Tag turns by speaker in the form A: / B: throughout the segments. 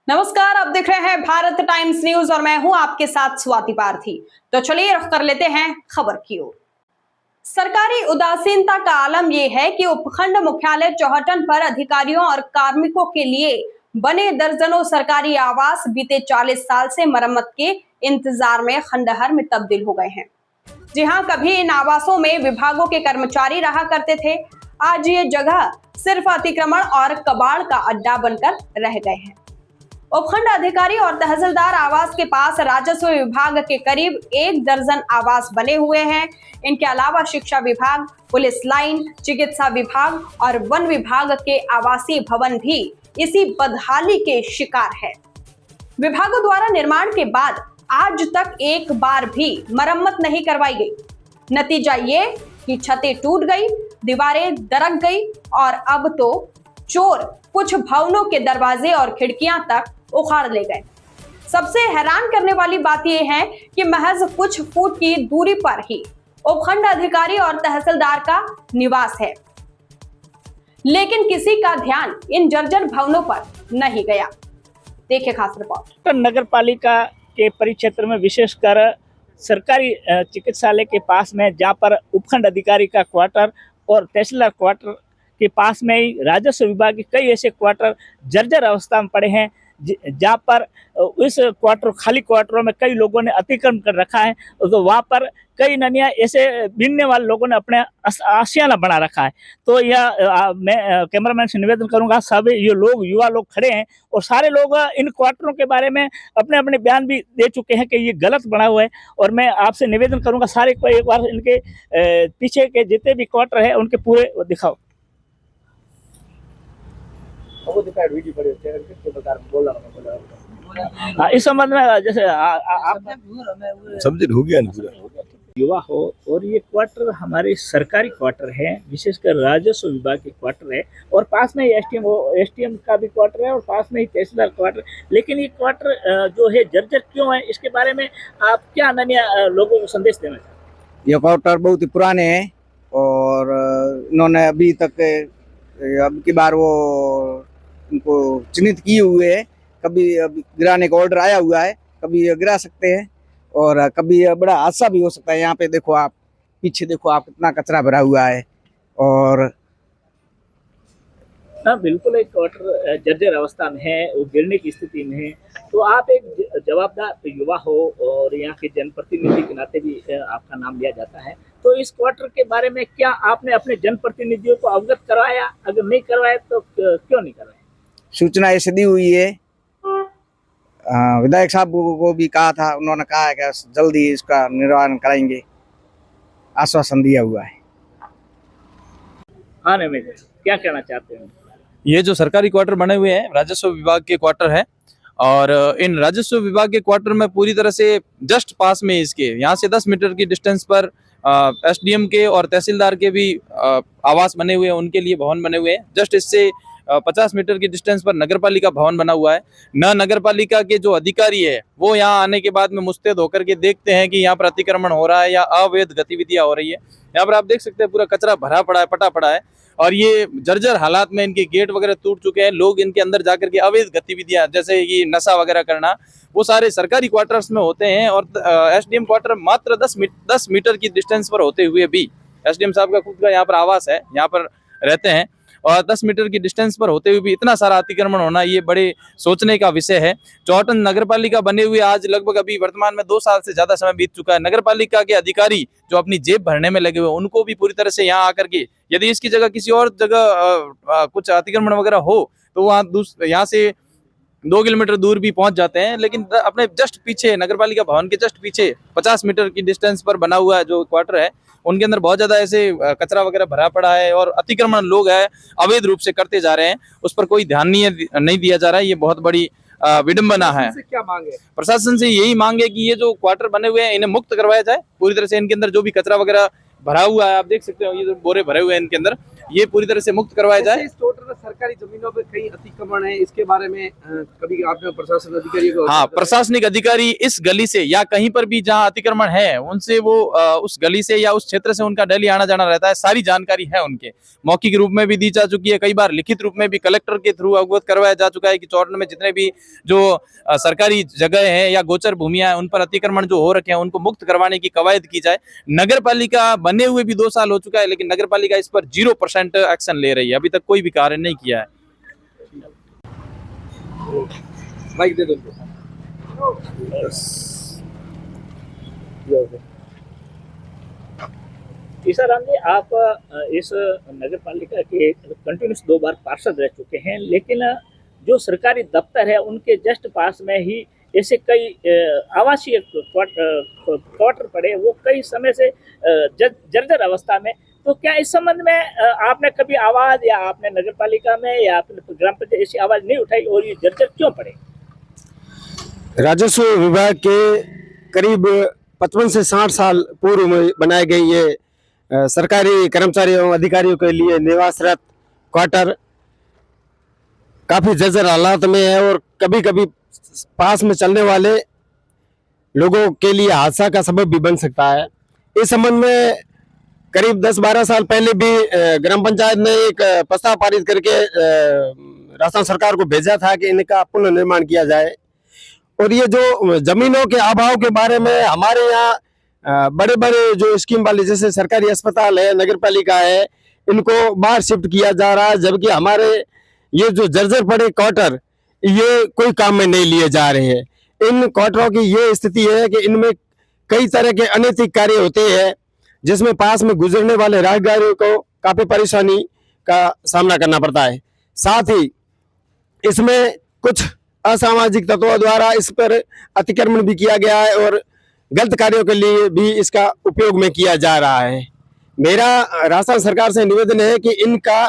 A: नमस्कार, आप देख रहे हैं भारत टाइम्स न्यूज और मैं हूं आपके साथ स्वाति पार्थी। तो चलिए रुख कर लेते हैं खबर की ओर। सरकारी उदासीनता का आलम यह है कि उपखंड मुख्यालय चौहटन पर अधिकारियों और कार्मिकों के लिए बने दर्जनों सरकारी आवास बीते 40 साल से मरम्मत के इंतजार में खंडहर में तब्दील हो गए हैं। जी हां, कभी इन आवासों में विभागों के कर्मचारी रहा करते थे। आज ये जगह सिर्फ अतिक्रमण और कबाड़ का अड्डा बनकर रह गए हैं। उपखंड अधिकारी और तहसीलदार आवास के पास राजस्व विभाग के करीब 1 दर्जन आवास बने हुए हैं। इनके अलावा शिक्षा विभाग, पुलिस लाइन, चिकित्सा विभाग और वन विभाग के आवासीय भवन भी इसी बदहाली के शिकार है। विभागों द्वारा निर्माण के बाद आज तक एक बार भी मरम्मत नहीं करवाई गई। नतीजा ये कि छतें टूट गई, दीवारें दरक गई और अब तो चोर कुछ भवनों के दरवाजे और खिड़कियां तक उखाड़ ले गए। सबसे हैरान करने वाली बात यह है कि महज कुछ फुट की दूरी पर ही उपखंड अधिकारी और तहसीलदार का निवास है, लेकिन किसी का ध्यान इन जर्जर भवनों पर नहीं गया। देखिए खास रिपोर्ट।
B: नगर पालिका के परिक्षेत्र में विशेषकर सरकारी चिकित्सालय के पास में, जहाँ पर उपखंड अधिकारी का क्वार्टर और तहसीलदार क्वार्टर के पास में ही राजस्व विभाग के कई ऐसे क्वार्टर जर्जर अवस्था में पड़े हैं, जहाँ पर इस खाली क्वार्टरों में कई लोगों ने अतिक्रमण कर रखा है। तो वहाँ पर कई ननिया ऐसे बिनने वाले लोगों ने अपने आशियाना बना रखा है। तो यह मैं कैमरामैन से निवेदन करूंगा, सब ये लोग युवा लोग खड़े हैं और सारे लोग इन क्वार्टरों के बारे में अपने अपने बयान भी दे चुके हैं कि ये गलत बना हुआ है। और मैं आपसे निवेदन करूंगा सारे को एक बार इनके पीछे के जितने भी क्वार्टर है उनके पूरे दिखाओ। इस संबंध में जैसे आप
C: समझ हो गया ना पूरा
B: युवा हो, और ये क्वार्टर हमारे सरकारी क्वार्टर है, विशेषकर राजस्व विभाग के क्वार्टर है, और पास में ही एसटीएम का भी क्वार्टर है और पास में ही तहसीलदार क्वार्टर। लेकिन ये क्वार्टर जो है जर्जर क्यों है, इसके बारे में आप क्या अन्य लोगों को संदेश देना चाहते हैं?
D: ये क्वार्टर बहुत ही पुराने हैं और इन्होंने अभी तक अब की बार वो उनको चिन्हित किए हुए है। कभी गिराने का ऑर्डर आया हुआ है, कभी गिरा सकते हैं और कभी बड़ा हादसा भी हो सकता है। यहाँ पे देखो, आप पीछे देखो, आप कितना कचरा भरा हुआ है। और
B: हाँ, बिल्कुल एक क्वार्टर जर्जर अवस्था में है, वो गिरने की स्थिति में है। तो आप एक जवाबदार युवा हो और यहाँ के जनप्रतिनिधि के नाते भी आपका नाम लिया जाता है। तो इस क्वार्टर के बारे में क्या आपने अपने जनप्रतिनिधियों को अवगत करवाया? अगर नहीं करवाया तो क्यों नहीं करवाया?
D: सूचना ऐसे दी हुई है, विधायक साहब को भी कहा था, उन्होंने कहा है कि जल्दी इसका निर्माण कराएंगे, आश्वासन दिया हुआ है।
B: हाँ नमेश, क्या कहना चाहते हैं?
E: ये जो सरकारी क्वार्टर बने हुए हैं राजस्व विभाग के क्वार्टर है, और इन राजस्व विभाग के क्वार्टर में पूरी तरह से जस्ट पास में इसके यहाँ से 10 मीटर की डिस्टेंस पर एसडीएम के और तहसीलदार के भी आवास बने हुए हैं, उनके लिए भवन बने हुए हैं। जस्ट इससे 50 मीटर की डिस्टेंस पर नगरपालिका भवन बना हुआ है। नगरपालिका के जो अधिकारी है वो यहाँ आने के बाद में मुस्तैद होकर के देखते हैं कि यहाँ पर अतिक्रमण हो रहा है या अवैध गतिविधियां हो रही है। यहाँ पर आप देख सकते हैं पूरा कचरा भरा पड़ा है, पटा पड़ा है, और ये जर्जर हालात में इनके गेट वगैरह टूट चुके हैं। लोग इनके अंदर जाकर के अवैध गतिविधियां जैसे कि नशा वगैरह करना, वो सारे सरकारी क्वार्टर्स में होते हैं। और एसडीएम क्वार्टर मात्र 10 मीटर की डिस्टेंस पर होते हुए भी, एसडीएम साहब का खुद का यहाँ पर आवास है, यहाँ पर रहते हैं, और 10 मीटर की डिस्टेंस पर होते हुए भी इतना सारा अतिक्रमण होना, ये बड़े सोचने का विषय है। चौहटन नगरपालिका बने हुए आज लगभग अभी वर्तमान में 2 साल से ज्यादा समय बीत चुका है। नगरपालिका के अधिकारी जो अपनी जेब भरने में लगे हुए, उनको भी पूरी तरह से यहाँ आकर के यदि इसकी जगह किसी और जगह कुछ अतिक्रमण वगैरह हो तो वहाँ यहाँ से 2 किलोमीटर दूर भी पहुंच जाते हैं। लेकिन अपने जस्ट पीछे नगरपालिका भवन के जस्ट पीछे 50 मीटर की डिस्टेंस पर बना हुआ जो क्वार्टर है, उनके अंदर बहुत ज्यादा ऐसे कचरा वगैरह भरा पड़ा है और अतिक्रमण लोग है अवैध रूप से करते जा रहे हैं, उस पर कोई ध्यान नहीं दिया जा रहा है। ये बहुत बड़ी विडंबना है।
B: क्या मांगे?
E: प्रशासन से यही मांगे कि ये जो क्वार्टर बने हुए हैं इन्हें मुक्त करवाया जाए पूरी तरह से। इनके अंदर जो भी कचरा वगैरह भरा हुआ है, आप देख सकते हो ये जो बोरे भरे हुए हैं इनके अंदर, ये पूरी तरह से मुक्त करवाया जाए।
F: इस टोटल में सरकारी जमीनों पे कई अतिक्रमण है, इसके बारे में कभी आपने प्रशासन अधिकारी को?
E: हाँ, प्रशासनिक अधिकारी इस गली से या कहीं पर भी जहाँ अतिक्रमण है उनसे वो उस गली से या उस क्षेत्र से उनका डेली आना जाना रहता है, सारी जानकारी है उनके, मौखिक रूप में भी दी जा चुकी है, कई बार लिखित रूप में भी कलेक्टर के थ्रू अवगत करवाया जा चुका है कि चौरन में जितने भी जो सरकारी जगह है या गोचर भूमियां हैं उन पर अतिक्रमण जो हो रखे हैं उनको मुक्त करवाने की कवायद की जाए। नगर पालिका बने हुए भी 2 साल हो चुका है, लेकिन नगर पालिका इस पर 0% एक्शन ले रही है, अभी तक कोई भी कार्य नहीं किया है।
F: बाइक दे दो।
B: ईसाराम जी, आप इस नगर पालिका के कंटिन्यूस 2 बार पार्षद रह चुके हैं, लेकिन जो सरकारी दफ्तर है उनके जस्ट पास में ही ऐसे कई आवासीय क्वार्टर पड़े, वो कई समय से जर्जर अवस्था में। तो क्या इस संबंध में आपने कभी आवाज या आपने नगर पालिका में या अपने ग्राम पंचायत ऐसी आवाज नहीं उठाई, और ये जर्जर क्यों पड़े?
G: राजस्व विभाग के करीब 55 से 60 साल पूर्व में बनाए गए ये सरकारी कर्मचारियों एवं अधिकारियों के लिए निवासरत क्वार्टर काफी जर्जर हालात में है और कभी कभी पास में चलने वाले लोगों के लिए हादसा का सबब भी बन सकता है। इस संबंध में करीब 10-12 साल पहले भी ग्राम पंचायत ने एक प्रस्ताव पारित करके राजस्थान सरकार को भेजा था कि इनका पुनर्निर्माण किया जाए। और ये जो जमीनों के अभाव के बारे में हमारे यहाँ बड़े बड़े जो स्कीम वाले जैसे सरकारी अस्पताल है, नगर पालिका है, इनको बाहर शिफ्ट किया जा रहा है, जबकि हमारे ये जो जर्जर पड़े क्वार्टर ये कोई काम में नहीं लिए जा रहे हैं। इन क्वार्टरों की ये स्थिति है कि इनमें कई तरह के अनैतिक कार्य होते हैं, जिसमें पास में गुजरने वाले राहगीरों को काफी परेशानी का सामना करना पड़ता है। साथ ही इसमें कुछ असामाजिक तत्वों द्वारा इस पर अतिक्रमण भी किया गया है और गलत कार्यों के लिए भी इसका उपयोग में किया जा रहा है। मेरा राजस्थान सरकार से निवेदन है कि इनका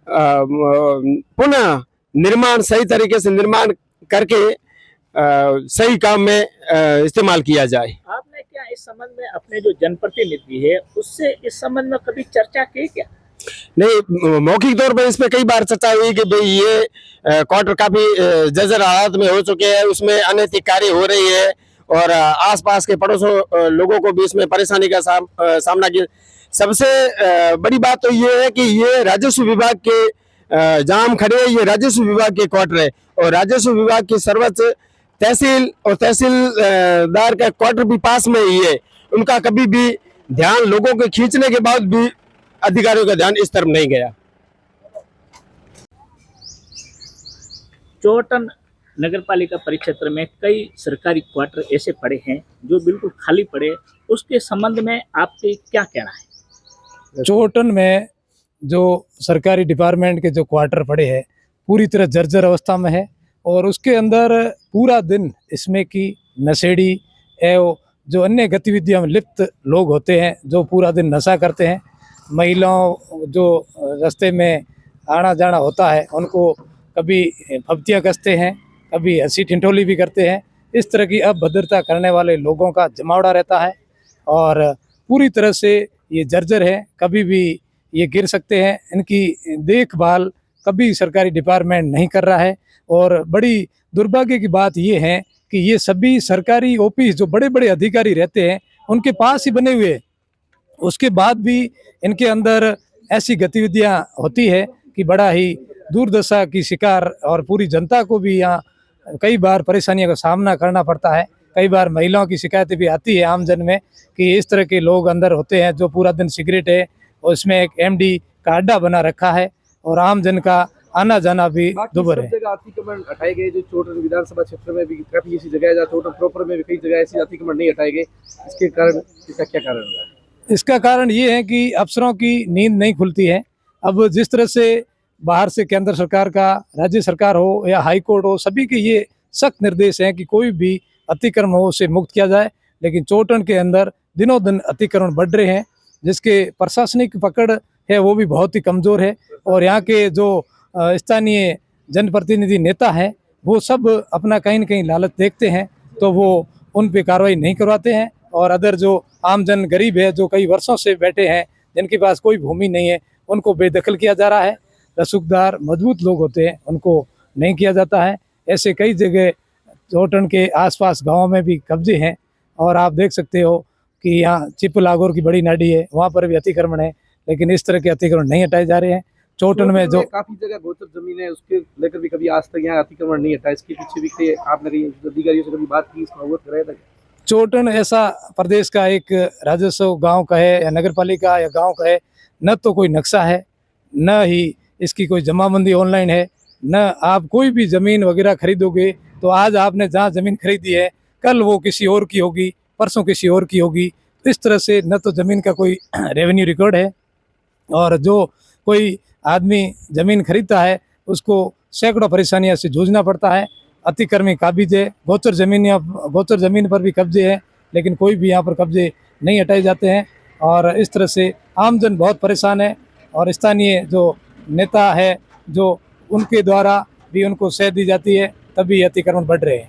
G: पुनः निर्माण सही तरीके से निर्माण करके सही काम में इस्तेमाल किया जाए।
B: आपने क्या इस संबंध में अपने जो जनप्रतिनिधि है उससे इस संबंध में कभी चर्चा की क्या?
G: नहीं, मौखिक तौर पर इस पे कई बार चर्चा हुई कि भाई ये क्वार्टर काफी जर्जर हालात में हो चुके हैं, उसमें अनैतिक कार्य हो रही है और आसपास के पड़ोसों लोगों को भी इसमें परेशानी का सामना किया। सबसे बड़ी बात तो ये है कि ये राजस्व विभाग के जहाँ हम खड़े हैं ये राजस्व विभाग के क्वार्टर है और राजस्व विभाग की सर्वोच्च तहसील और तहसीलदार का क्वार्टर भी पास में ही है। उनका कभी भी ध्यान लोगों के खींचने के बाद भी अधिकारियों का ध्यान इस तरफ नहीं गया।
B: चौटन नगर पालिका परिक्षेत्र में कई सरकारी क्वार्टर ऐसे पड़े हैं जो बिल्कुल खाली पड़े, उसके संबंध में आपके क्या कहना है?
H: चौटन में जो सरकारी डिपार्टमेंट के जो क्वार्टर पड़े हैं पूरी तरह जर्जर अवस्था में है और उसके अंदर पूरा दिन इसमें की नशेड़ी एवं जो अन्य गतिविधियों में लिप्त लोग होते हैं जो पूरा दिन नशा करते हैं। महिलाओं जो रास्ते में आना जाना होता है उनको कभी फब्तियाँ कसते हैं, कभी हंसी ठिठोली भी करते हैं। इस तरह की अभद्रता करने वाले लोगों का जमावड़ा रहता है और पूरी तरह से ये जर्जर है, कभी भी ये गिर सकते हैं। इनकी देखभाल कभी सरकारी डिपार्टमेंट नहीं कर रहा है और बड़ी दुर्भाग्य की बात ये है कि ये सभी सरकारी ऑफिस जो बड़े बड़े अधिकारी रहते हैं उनके पास ही बने हुए, उसके बाद भी इनके अंदर ऐसी गतिविधियां होती है कि बड़ा ही दुर्दशा की शिकार और पूरी जनता को भी यहाँ कई बार परेशानियों का सामना करना पड़ता है। कई बार महिलाओं की शिकायतें भी आती है आम जन में कि इस तरह के लोग अंदर होते हैं जो पूरा दिन सिगरेट है और इसमें एक एमडी का अड्डा बना रखा है और आम जन का आना जाना भी दुभर है।
F: अतिक्रमण हटाए गए जो चौटन विधानसभा क्षेत्र में भी काफी ऐसी जगह है जहाँ चौटन प्रॉपर में भी कई जगह ऐसी अतिक्रमण नहीं हटाए गए, इसके कारण इसका क्या कारण है?
H: इसका कारण ये है कि अफसरों की नींद नहीं खुलती है। अब जिस तरह से बाहर से केंद्र सरकार का, राज्य सरकार हो या हाई कोर्ट हो, सभी के ये सख्त निर्देश हैं कि कोई भी अतिक्रमण हो उसे मुक्त किया जाए, लेकिन चौटन के अंदर दिनों दिन अतिक्रमण बढ़ रहे हैं जिसके प्रशासनिक पकड़ है वो भी बहुत ही कमज़ोर है और यहाँ के जो स्थानीय जनप्रतिनिधि नेता हैं वो सब अपना कहीं न कहीं लालच देखते हैं तो वो उन पे कार्रवाई नहीं करवाते हैं और अदर जो आम जन गरीब है जो कई वर्षों से बैठे हैं जिनके पास कोई भूमि नहीं है उनको बेदखल किया जा रहा है। रसूखदार मजबूत लोग होते हैं उनको नहीं किया जाता है। ऐसे कई जगह चौटन के आसपास गाँव में भी कब्जे हैं और आप देख सकते हो कि यहाँ चिपलागोर की बड़ी नाडी है, वहाँ पर भी अतिक्रमण है, लेकिन इस तरह के अतिक्रमण नहीं हटाए जा रहे हैं। चौटन में जो
F: काफी जगह गोचर जमीन है उसके लेकर भी कभी आज तक यहाँ अतिक्रमण नहीं हटा, इसके पीछे भी कई आपने कहीं अधिकारियों से कभी बात की, इसको अवगत कराया था?
H: चौटन ऐसा प्रदेश का एक राजस्व गांव का है या नगर पालिका या गांव का है, न तो कोई नक्शा है, न ही इसकी कोई जमाबंदी ऑनलाइन है, न आप कोई भी ज़मीन वगैरह खरीदोगे तो आज आपने जहाँ ज़मीन खरीदी है कल वो किसी और की होगी, परसों किसी और की होगी। इस तरह से न तो ज़मीन का कोई रेवेन्यू रिकॉर्ड है और जो कोई आदमी ज़मीन खरीदता है उसको सैकड़ों परेशानियों से जूझना पड़ता है। अतिक्रमी काबिज है, गोचर ज़मीन पर भी कब्जे हैं, लेकिन कोई भी यहाँ पर कब्जे नहीं हटाए जाते हैं और इस तरह से आमजन बहुत परेशान है और स्थानीय जो नेता है जो उनके द्वारा भी उनको सेध दी जाती है, तभी अतिक्रमण बढ़ रहे हैं।